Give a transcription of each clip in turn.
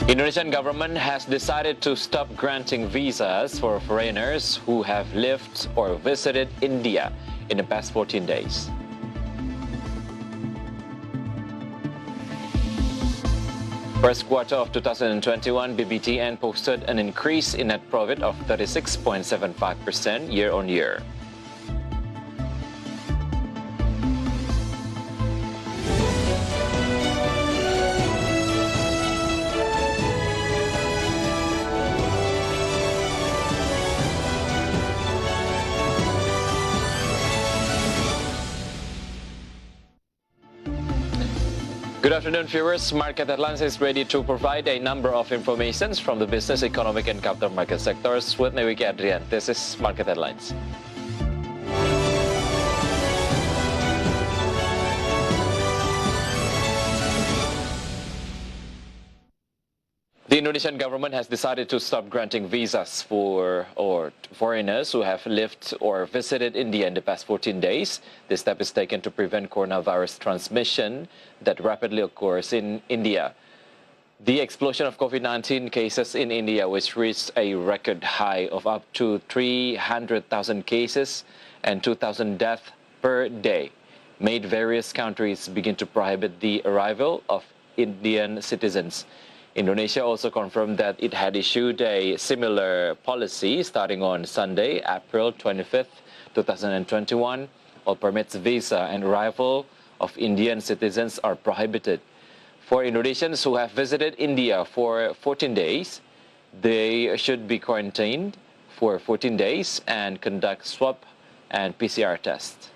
Indonesian government has decided to stop granting visas for foreigners who have lived or visited India in the past 14 days. First quarter of 2021, BBTN posted an increase in net profit of 36.75% year-on-year. Good afternoon, viewers. Market Headlines is ready to provide a number of informations from the business, economic, and capital market sectors with me, Wicky Adrian. This is Market Headlines. The Indonesian government has decided to stop granting visas for foreigners who have lived or visited India in the past 14 days. This step is taken to prevent coronavirus transmission that rapidly occurs in India. The explosion of COVID-19 cases in India, which reached a record high of up to 300,000 cases and 2,000 deaths per day, made various countries begin to prohibit the arrival of Indian citizens. Indonesia also confirmed that it had issued a similar policy starting on Sunday, April 25th, 2021. All permits, visa, and arrival of Indian citizens are prohibited. For Indonesians who have visited India for 14 days, they should be quarantined for 14 days and conduct swab and PCR tests.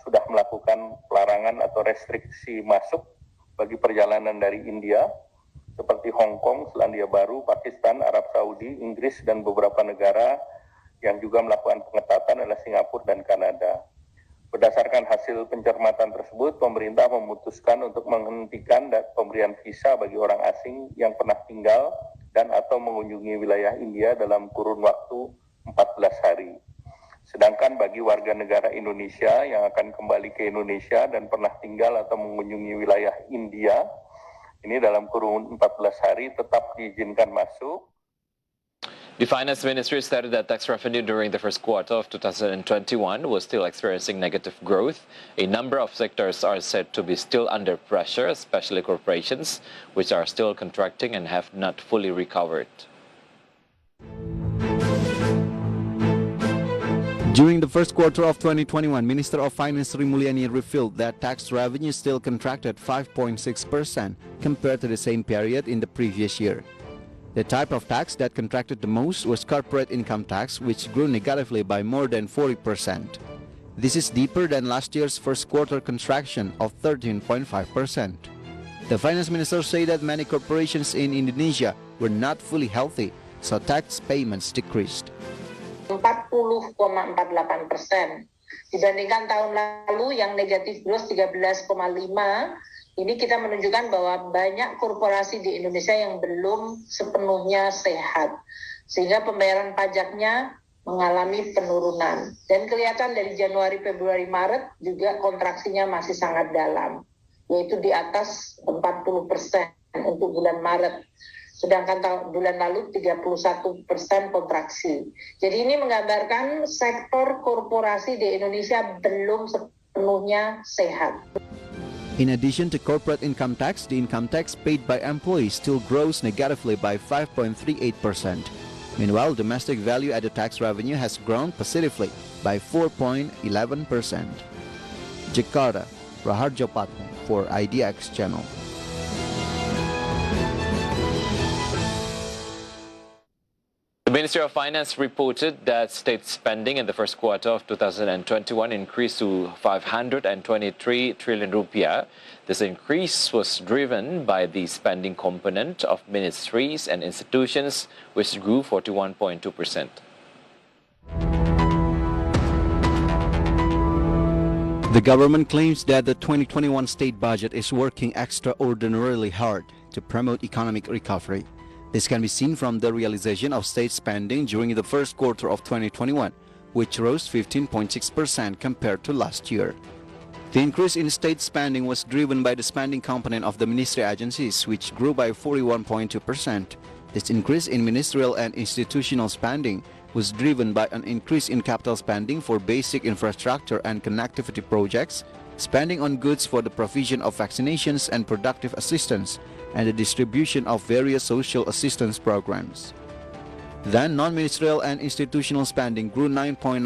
Sudah melakukan pelarangan atau restriksi masuk bagi perjalanan dari India seperti Hong Kong, Selandia Baru, Pakistan, Arab Saudi, Inggris, dan beberapa negara yang juga melakukan pengetatan adalah Singapura dan Kanada. Berdasarkan hasil pencermatan tersebut, pemerintah memutuskan untuk menghentikan pemberian visa bagi orang asing yang pernah tinggal dan atau mengunjungi wilayah India dalam kurun waktu 14 hari. Sedangkan bagi warga negara Indonesia yang akan kembali ke Indonesia dan pernah tinggal atau mengunjungi wilayah India, ini dalam kurun 14 hari tetap diizinkan masuk. The Finance Ministry stated that tax revenue during the first quarter of 2021 was still experiencing negative growth. A number of sectors are said to be still under pressure, especially corporations, which are still contracting and have not fully recovered. During the first quarter of 2021, Minister of Finance Sri Mulyani revealed that tax revenue still contracted 5.6% compared to the same period in the previous year. The type of tax that contracted the most was corporate income tax, which grew negatively by more than 40%. This is deeper than last year's first quarter contraction of 13.5%. The Finance Minister said that many corporations in Indonesia were not fully healthy, so tax payments decreased. 40,48% dibandingkan tahun lalu yang negatif growth 13,5. Ini kita menunjukkan bahwa banyak korporasi di Indonesia yang belum sepenuhnya sehat, sehingga pembayaran pajaknya mengalami penurunan. Dan kelihatan dari Januari, Februari, Maret juga kontraksinya masih sangat dalam, yaitu di atas 40% untuk bulan Maret. Sedangkan bulan lalu 31% kontraksi. Jadi ini menggambarkan sektor korporasi di Indonesia belum sepenuhnya sehat. In addition to corporate income tax, the income tax paid by employees still grows negatively by 5.38%. Meanwhile, domestic value-added tax revenue has grown positively by 4.11%. Jakarta, Raharjo Patmo for IDX Channel. The Ministry of Finance reported that state spending in the first quarter of 2021 increased to 523 trillion rupiah. This increase was driven by the spending component of ministries and institutions, which grew 41.2%. The government claims that the 2021 state budget is working extraordinarily hard to promote economic recovery. This can be seen from the realization of state spending during the first quarter of 2021, which rose 15.6% compared to last year. The increase in state spending was driven by the spending component of the ministry agencies, which grew by 41.2%. This increase in ministerial and institutional spending was driven by an increase in capital spending for basic infrastructure and connectivity projects, spending on goods for the provision of vaccinations and productive assistance, and the distribution of various social assistance programs. Then, non-ministerial and institutional spending grew 9.9%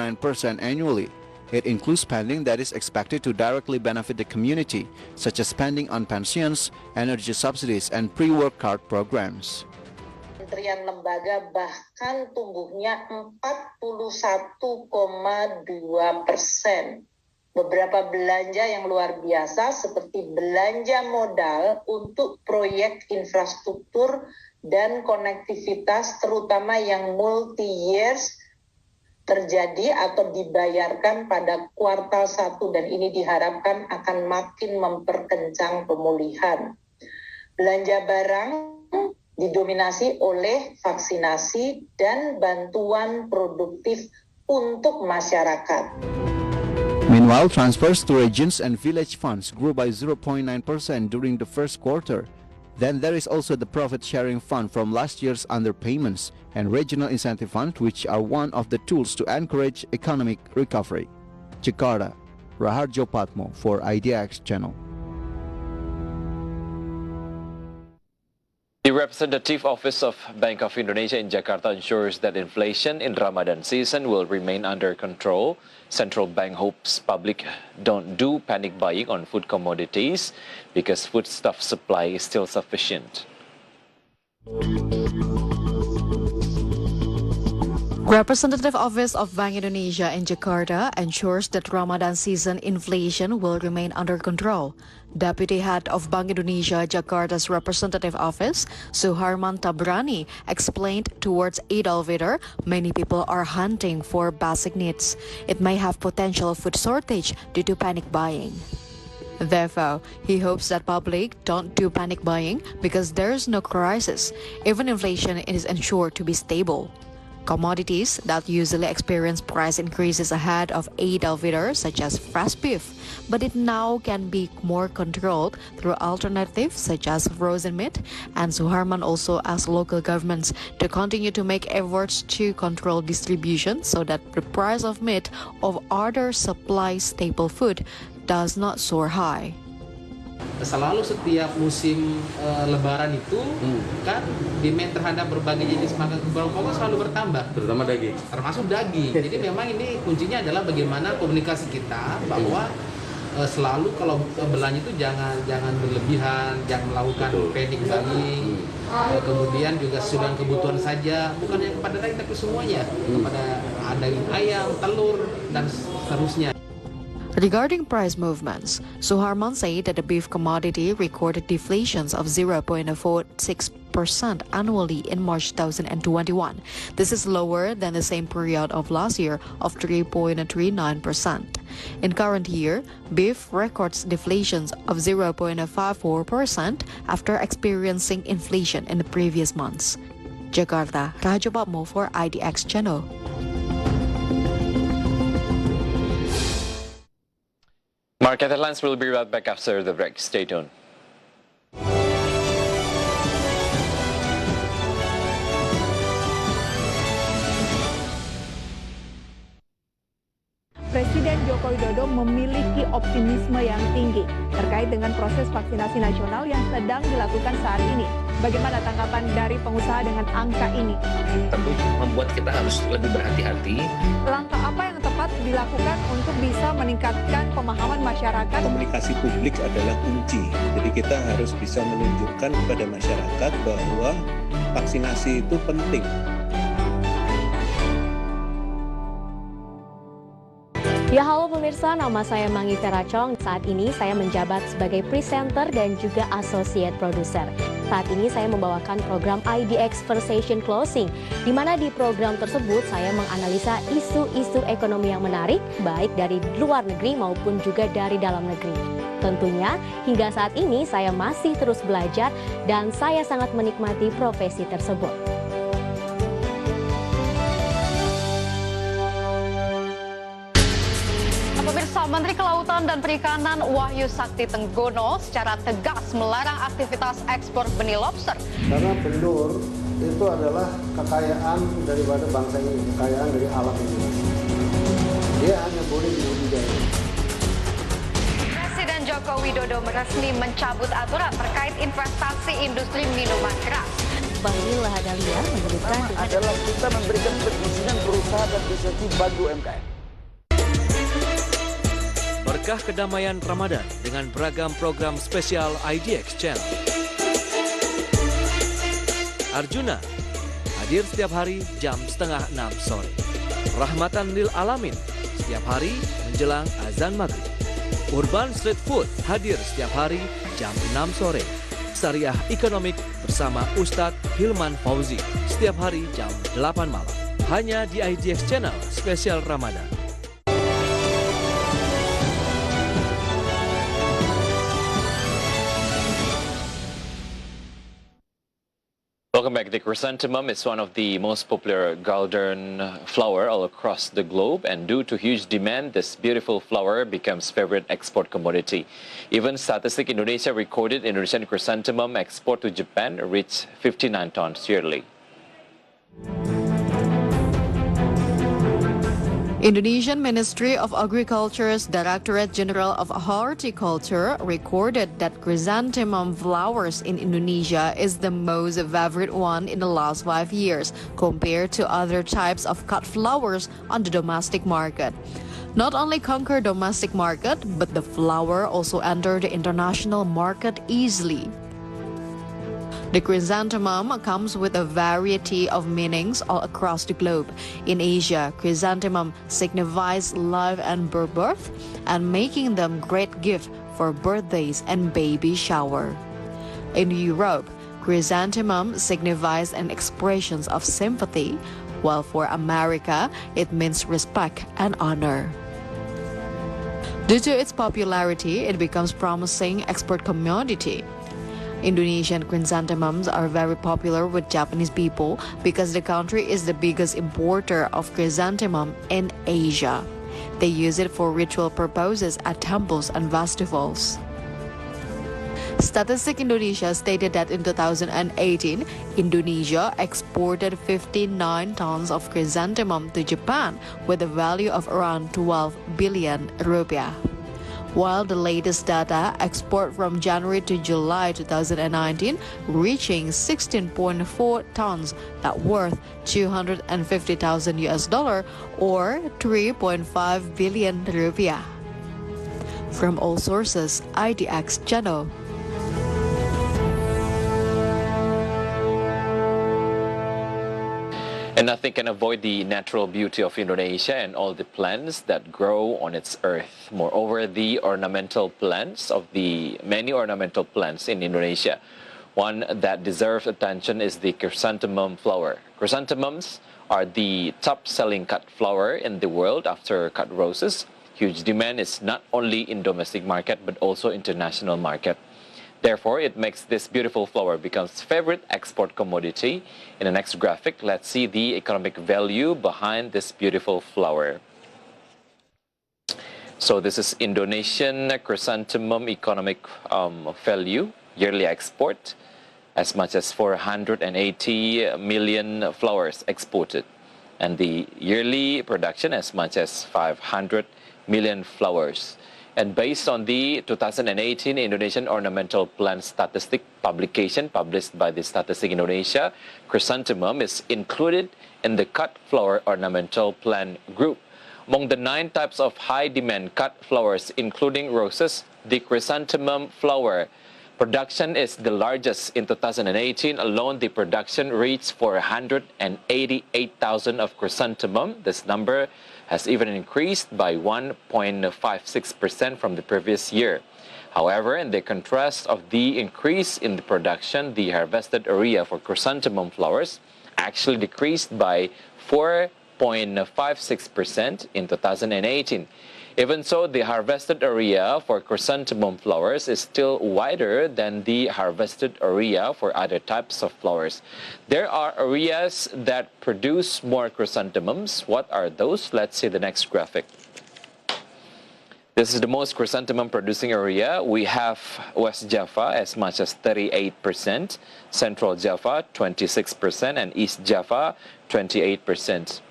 annually. It includes spending that is expected to directly benefit the community, such as spending on pensions, energy subsidies, and pre-work card programs. Kementerian lembaga bahkan tumbuhnya 41,2%. Beberapa belanja yang luar biasa seperti belanja modal untuk proyek infrastruktur dan konektivitas terutama yang multi-years terjadi atau dibayarkan pada kuartal 1 dan ini diharapkan akan makin memperkencang pemulihan. Belanja barang didominasi oleh vaksinasi dan bantuan produktif untuk masyarakat. Meanwhile, transfers to regions and village funds grew by 0.9% during the first quarter. Then there is also the profit-sharing fund from last year's underpayments and regional incentive fund, which are one of the tools to encourage economic recovery. Jakarta, Raharjo Patmo for IDX Channel. The representative office of Bank of Indonesia in Jakarta ensures that inflation in Ramadan season will remain under control. Central Bank hopes public don't do panic buying on food commodities because foodstuff supply is still sufficient. Representative Office of Bank Indonesia in Jakarta ensures that Ramadan season inflation will remain under control. Deputy Head of Bank Indonesia Jakarta's Representative Office, Suharman Tabrani, explained towards Eid al-Fitr, many people are hunting for basic needs. It may have potential food shortage due to panic buying. Therefore, he hopes that public don't do panic buying because there's no crisis. Even inflation is ensured to be stable. Commodities that usually experience price increases ahead of Eid al-Fitr, such as fresh beef, but it now can be more controlled through alternatives such as frozen meat, and Suharman also asked local governments to continue to make efforts to control distribution so that the price of meat or other supply staple food does not soar high. Selalu setiap musim lebaran itu kan demand terhadap berbagai jenis makanan kebutuhan pokok selalu bertambah, terutama daging, termasuk daging. Jadi memang ini kuncinya adalah bagaimana komunikasi kita bahwa selalu kalau belanja itu jangan berlebihan, jangan melakukan panic buying. Kemudian juga sesuai kebutuhan saja, bukan yang kepada daging tapi semuanya, kepada daging ayam, telur dan seterusnya. Regarding price movements, Suharman said that the beef commodity recorded deflations of 0.46% annually in March 2021. This is lower than the same period of last year of 3.39%. In current year, beef records deflations of 0.54% after experiencing inflation in the previous months. Jakarta, Raharjo Patmo for IDX Channel. Market headlines will be right back after the break. Stay tuned. Presiden Joko Widodo memiliki optimisme yang tinggi terkait dengan proses vaksinasi nasional yang sedang dilakukan saat ini. Bagaimana tanggapan dari pengusaha dengan angka ini? Tentu membuat kita harus lebih berhati-hati. Langkah apa yang tepat dilakukan untuk bisa meningkatkan pemahaman masyarakat? Komunikasi publik adalah kunci. Jadi kita harus bisa menunjukkan kepada masyarakat bahwa vaksinasi itu penting. Ya halo pemirsa, nama saya Mangivera Tjong. Saat ini saya menjabat sebagai presenter dan juga associate producer. Saat ini saya membawakan program IDX Conversation Closing, di mana di program tersebut saya menganalisa isu-isu ekonomi yang menarik, baik dari luar negeri maupun juga dari dalam negeri. Tentunya hingga saat ini saya masih terus belajar dan saya sangat menikmati profesi tersebut. Pemirsa, Menteri Kelautan dan Perikanan Wahyu Sakti Tenggono secara tegas melarang aktivitas ekspor benih lobster. Karena bendur itu adalah kekayaan daripada bangsa ini, kekayaan dari alam ini. Dia hanya boleh dibudidaya. Presiden Joko Widodo resmi mencabut aturan terkait investasi industri minuman keras. Bahlil Lahadalia menyebutkan adalah kita memberikan perizinan berusaha dan investasi bagi UMKM. Berkah kedamaian Ramadan dengan beragam program spesial IDX Channel. Arjuna hadir setiap hari jam 5:30 sore. Rahmatan lil alamin setiap hari menjelang azan maghrib. Urban Street Food hadir setiap hari jam 6 sore. Syariah Economic bersama Ustadz Hilman Fauzi setiap hari jam 8 malam. Hanya di IDX Channel spesial Ramadan. Welcome back. The chrysanthemum is one of the most popular garden flower all across the globe, and due to huge demand, this beautiful flower becomes favorite export commodity. Even Statistik Indonesia recorded Indonesian chrysanthemum export to Japan reached 59 tons yearly. Indonesian Ministry of Agriculture's Directorate General of Horticulture recorded that chrysanthemum flowers in Indonesia is the most favorite one in the last 5 years compared to other types of cut flowers on the domestic market. Not only conquer domestic market, but the flower also entered the international market easily. The chrysanthemum comes with a variety of meanings all across the globe. In Asia, chrysanthemum signifies life and birth, and making them great gift for birthdays and baby shower. In Europe, chrysanthemum signifies an expression of sympathy, while for America, it means respect and honor. Due to its popularity, it becomes promising export commodity. Indonesian chrysanthemums are very popular with Japanese people because the country is the biggest importer of chrysanthemum in Asia. They use it for ritual purposes at temples and festivals. Statistik Indonesia stated that in 2018, Indonesia exported 59 tons of chrysanthemum to Japan with a value of around 12 billion rupiah. While the latest data, export from January to July 2019 reaching 16.4 tons that worth $250,000 or 3.5 billion rupiah. From all sources, IDX Channel. And nothing can avoid the natural beauty of Indonesia and all the plants that grow on its earth. Moreover, the ornamental plants of the many ornamental plants in Indonesia. One that deserves attention is the chrysanthemum flower. Chrysanthemums are the top-selling cut flower in the world after cut roses. Huge demand is not only in domestic market but also international market. Therefore, it makes this beautiful flower becomes favorite export commodity. In the next graphic, let's see the economic value behind this beautiful flower. So this is Indonesian chrysanthemum economic value, yearly export, as much as 480 million flowers exported. And the yearly production as much as 500 million flowers. And based on the 2018 Indonesian Ornamental Plant Statistic publication published by the Statistik Indonesia, chrysanthemum is included in the cut flower ornamental plant group. Among the 9 types of high-demand cut flowers, including roses, the chrysanthemum flower production is the largest. In 2018 alone, the production reached 488,000 of chrysanthemum. This number has even increased by 1.56% from the previous year. However, in the contrast of the increase in the production, the harvested area for chrysanthemum flowers actually decreased by 4.56% in 2018. Even so, the harvested area for chrysanthemum flowers is still wider than the harvested area for other types of flowers. There are areas that produce more chrysanthemums. What are those? Let's see the next graphic. This is the most chrysanthemum producing area. We have West Java as much as 38%, Central Java 26%, and East Java 28%.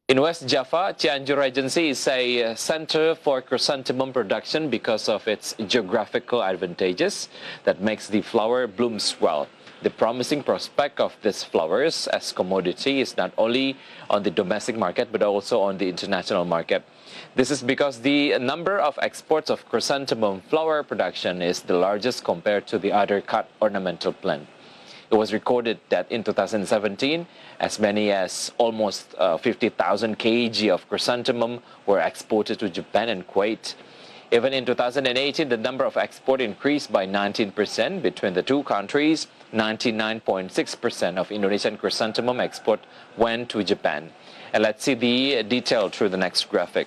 In West Java, Cianjur Regency is a center for chrysanthemum production because of its geographical advantages that makes the flower blooms well. The promising prospect of these flowers as commodity is not only on the domestic market but also on the international market. This is because the number of exports of chrysanthemum flower production is the largest compared to the other cut ornamental plant. It was recorded that in 2017, as many as almost 50,000 kg of chrysanthemum were exported to Japan and Kuwait. Even in 2018, the number of exports increased by 19% between the two countries. 99.6% of Indonesian chrysanthemum export went to Japan. And let's see the detail through the next graphic.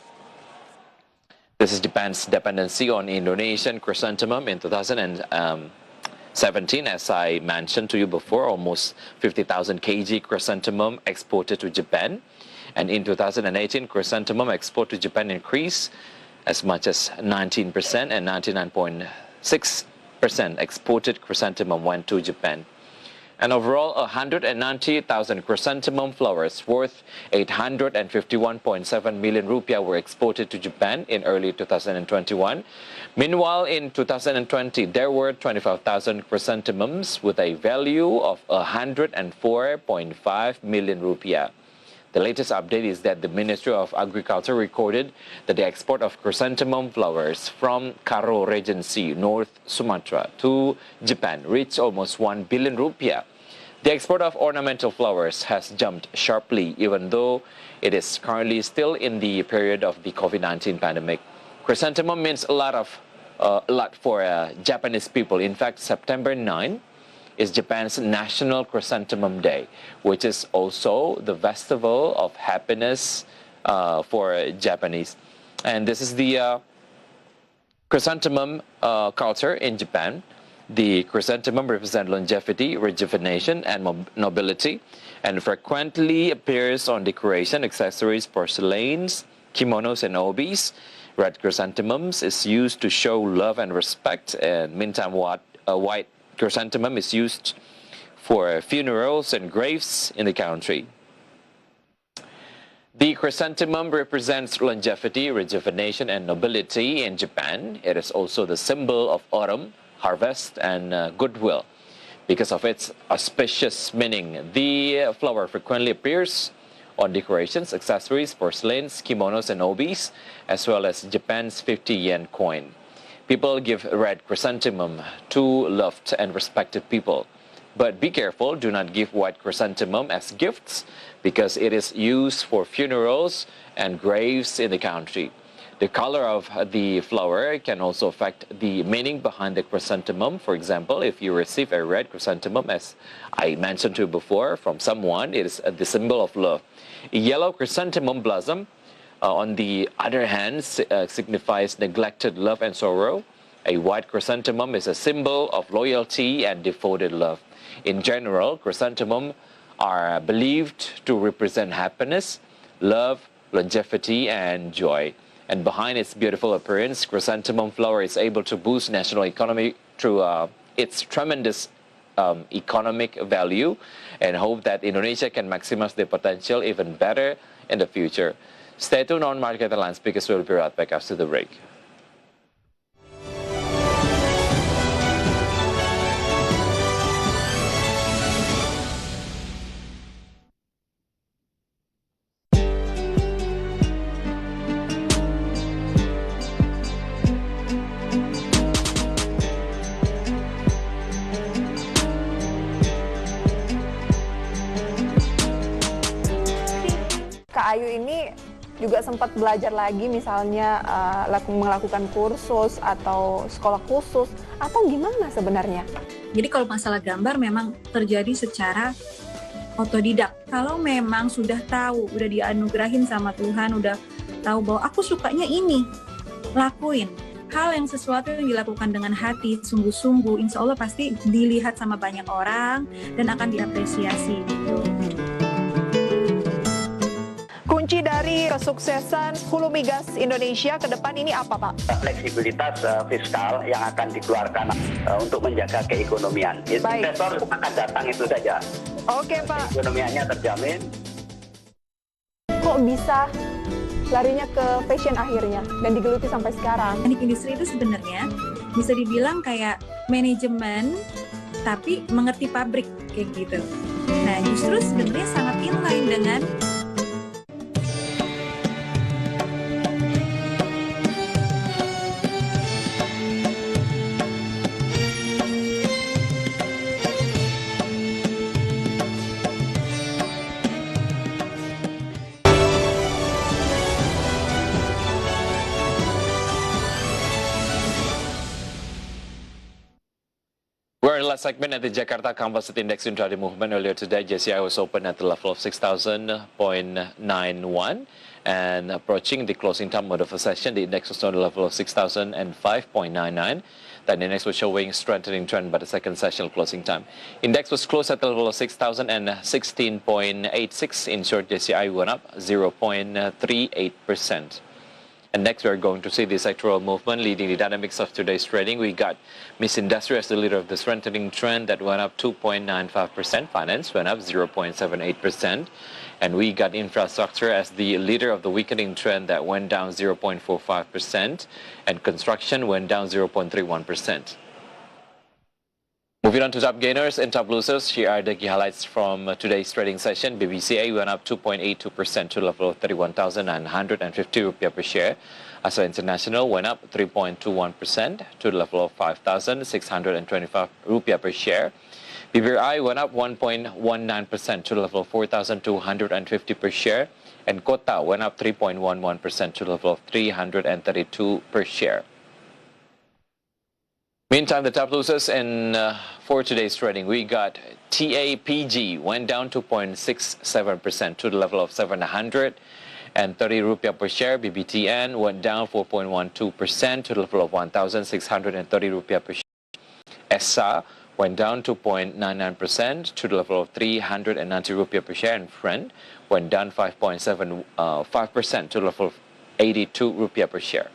This is Japan's dependency on Indonesian chrysanthemum in 2017. As I mentioned to you before, almost 50,000 kg chrysanthemum exported to Japan. And in 2018, chrysanthemum export to Japan increased as much as 19%, and 99.6% exported chrysanthemum went to Japan. And overall, 190,000 chrysanthemum flowers worth 851.7 million rupiah were exported to Japan in early 2021. Meanwhile, in 2020, there were 25,000 chrysanthemums with a value of 104.5 million rupiah. The latest update is that the Ministry of Agriculture recorded that the export of chrysanthemum flowers from Karo Regency, North Sumatra, to Japan reached almost 1 billion rupiah. The export of ornamental flowers has jumped sharply, even though it is currently still in the period of the COVID-19 pandemic. Chrysanthemum means a lot for Japanese people. In fact, September 9 is Japan's National Chrysanthemum Day, which is also the festival of happiness for Japanese. And this is the chrysanthemum culture in Japan. The chrysanthemum represents longevity, rejuvenation, and nobility, and frequently appears on decoration, accessories, porcelains, kimonos, and obis. Red chrysanthemums is used to show love and respect, and meantime, white chrysanthemum is used for funerals and graves in the country. The chrysanthemum represents longevity, rejuvenation, and nobility in Japan. It is also the symbol of autumn, harvest, and goodwill. Because of its auspicious meaning, the flower frequently appears on decorations, accessories, porcelains, kimonos, and obis, as well as Japan's 50 yen coin. People give red chrysanthemum to loved and respected people. But be careful, do not give white chrysanthemum as gifts because it is used for funerals and graves in the country. The color of the flower can also affect the meaning behind the chrysanthemum. For example, if you receive a red chrysanthemum, as I mentioned to you before, from someone, it is the symbol of love. A yellow chrysanthemum blossom, on the other hand, signifies neglected love and sorrow. A white chrysanthemum is a symbol of loyalty and devoted love. In general, chrysanthemum are believed to represent happiness, love, longevity, and joy. And behind its beautiful appearance, chrysanthemum flower is able to boost national economy through its tremendous economic value, and hope that Indonesia can maximize their potential even better in the future. Stay tuned on Market Headlines because we'll be right back after the break. Kak Ayu ini juga sempat belajar lagi misalnya melakukan kursus atau sekolah khusus atau gimana sebenarnya? Jadi kalau masalah gambar memang terjadi secara otodidak. Kalau memang sudah tahu, udah dianugerahin sama Tuhan, udah tahu bahwa aku sukanya ini, lakuin. Hal yang sesuatu yang dilakukan dengan hati, sungguh-sungguh, insya Allah pasti dilihat sama banyak orang dan akan diapresiasi gitu. kunci dari kesuksesan hulu migas Indonesia ke depan ini apa, Pak? Fleksibilitas fiskal yang akan dikeluarkan untuk menjaga keekonomian. Investor akan datang itu saja. Oke, Pak. Ekonomiannya terjamin. Kok bisa larinya ke fashion akhirnya dan digeluti sampai sekarang? Teknik industri itu sebenarnya bisa dibilang kayak manajemen tapi mengerti pabrik kayak gitu. Nah, justru sebenarnya sangat inline dengan We're in the last segment at the Jakarta Composite Index intraday movement. Earlier today, JCI was open at the level of 6,000.91 and approaching the closing time of the session. The index was on the level of 6,005.99. That index was showing strengthening trend by the second sessional closing time. Index was closed at the level of 6,016.86. In short, JCI went up 0.38%. And next, we're going to see the sectoral movement leading the dynamics of today's trading. We got Miss Industry as the leader of the strengthening trend that went up 2.95%. Finance went up 0.78%. And we got infrastructure as the leader of the weakening trend that went down 0.45%. And construction went down 0.31%. Moving on to top gainers and top losers, here are the key highlights from today's trading session. BBCA went up 2.82% to the level of 31,950 rupiah per share. Astra International went up 3.21% to the level of 5,625 rupiah per share. BBRI went up 1.19% to the level of 4,250 per share. And Kota went up 3.11% to the level of 332 per share. Meantime, the top losers for today's trading, we got TAPG went down 2.67% to the level of 730 rupiah per share. BBTN went down 4.12% to the level of 1,630 rupiah per share. ESA went down 2.99% to the level of 390 rupiah per share. And Friend went down 5.75% to the level of 82 rupiah per share.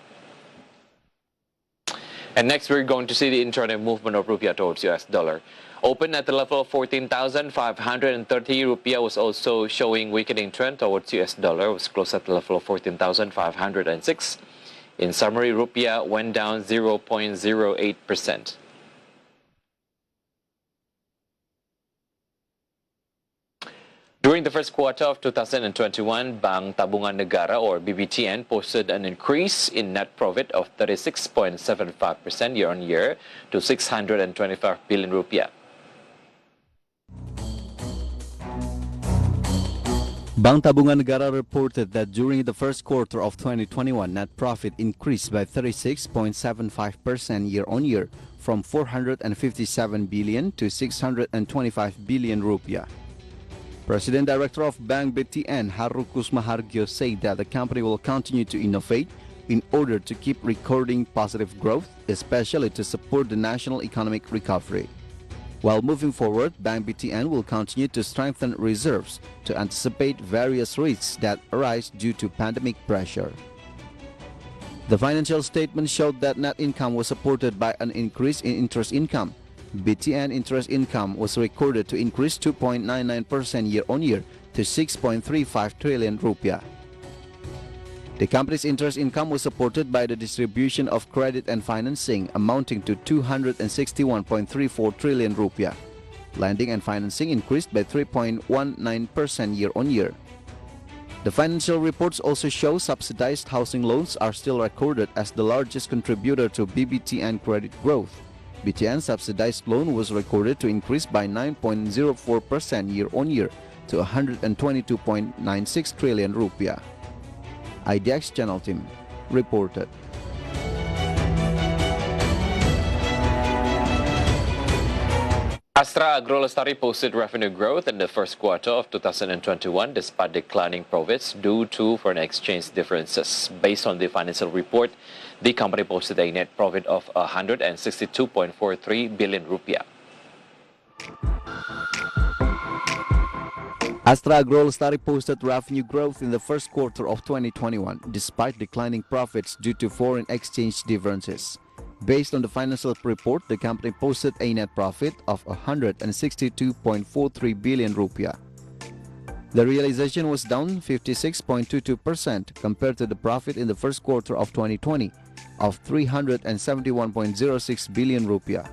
And next, we're going to see the intraday movement of rupiah towards US dollar. Open at the level of 14,530 rupiah was also showing weakening trend towards US dollar. It was close at the level of 14,506. In summary, rupiah went down 0.08%. During the first quarter of 2021, Bank Tabungan Negara or BBTN posted an increase in net profit of 36.75% year-on-year to 625 billion rupiah. Bank Tabungan Negara reported that during the first quarter of 2021, net profit increased by 36.75% year-on-year from 457 billion to 625 billion rupiah. President Director of Bank BTN Harukus Mahargyo said that the company will continue to innovate in order to keep recording positive growth, especially to support the national economic recovery. While moving forward, Bank BTN will continue to strengthen reserves to anticipate various risks that arise due to pandemic pressure. The financial statement showed that net income was supported by an increase in interest income. BTN interest income was recorded to increase 2.99% year-on-year to 6.35 trillion rupiah. The company's interest income was supported by the distribution of credit and financing amounting to 261.34 trillion rupiah. Lending and financing increased by 3.19% year-on-year. The financial reports also show subsidized housing loans are still recorded as the largest contributor to BBTN credit growth. BTN subsidized loan was recorded to increase by 9.04% year-on-year to 122.96 trillion rupiah. IDX Channel team reported. Astra Agrostar posted revenue growth in the first quarter of 2021 despite declining profits due to foreign exchange differences. Based on the financial report, the company posted a net profit of 162.43 billion rupiah. Astra Agrostar posted revenue growth in the first quarter of 2021, despite declining profits due to foreign exchange differences. Based on the financial report, the company posted a net profit of 162.43 billion rupiah. The realization was down 56.22% compared to the profit in the first quarter of 2020 of 371.06 billion rupiah.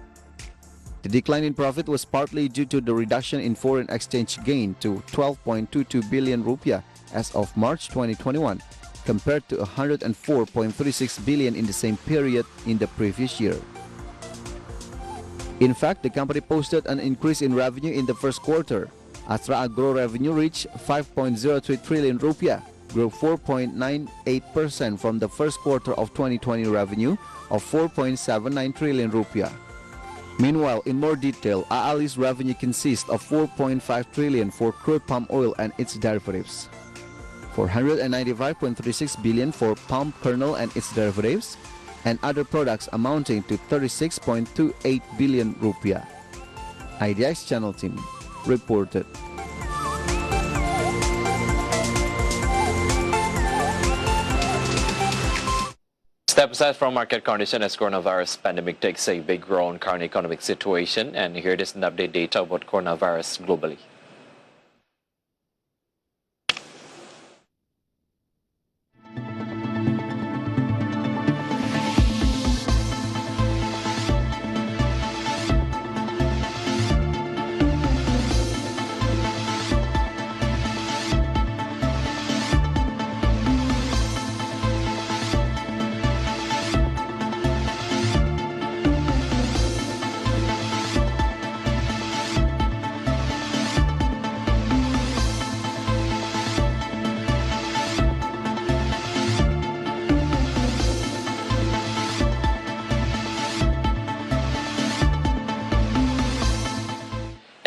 The decline in profit was partly due to the reduction in foreign exchange gain to 12.22 billion rupiah as of March 2021, compared to 104.36 billion in the same period in the previous year. In fact, the company posted an increase in revenue in the first quarter. Astra Agro revenue reached 5.03 trillion rupiah, grew 4.98% from the first quarter of 2020 revenue of 4.79 trillion rupiah. Meanwhile, in more detail, AALI's revenue consists of 4.5 trillion for crude palm oil and its derivatives, 495.36 billion for palm kernel and its derivatives, and other products amounting to 36.28 billion rupiah. IDX Channel team reported. Step aside from market condition as coronavirus pandemic takes a big role on current economic situation, and here is an update data about coronavirus globally.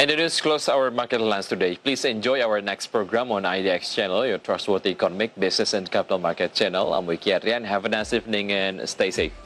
And it is close our market lens today. Please enjoy our next program on IDX Channel, Your Trustworthy Economic, Business and Capital Market Channel. I'm Wicky Adrian. Have a nice evening and stay safe.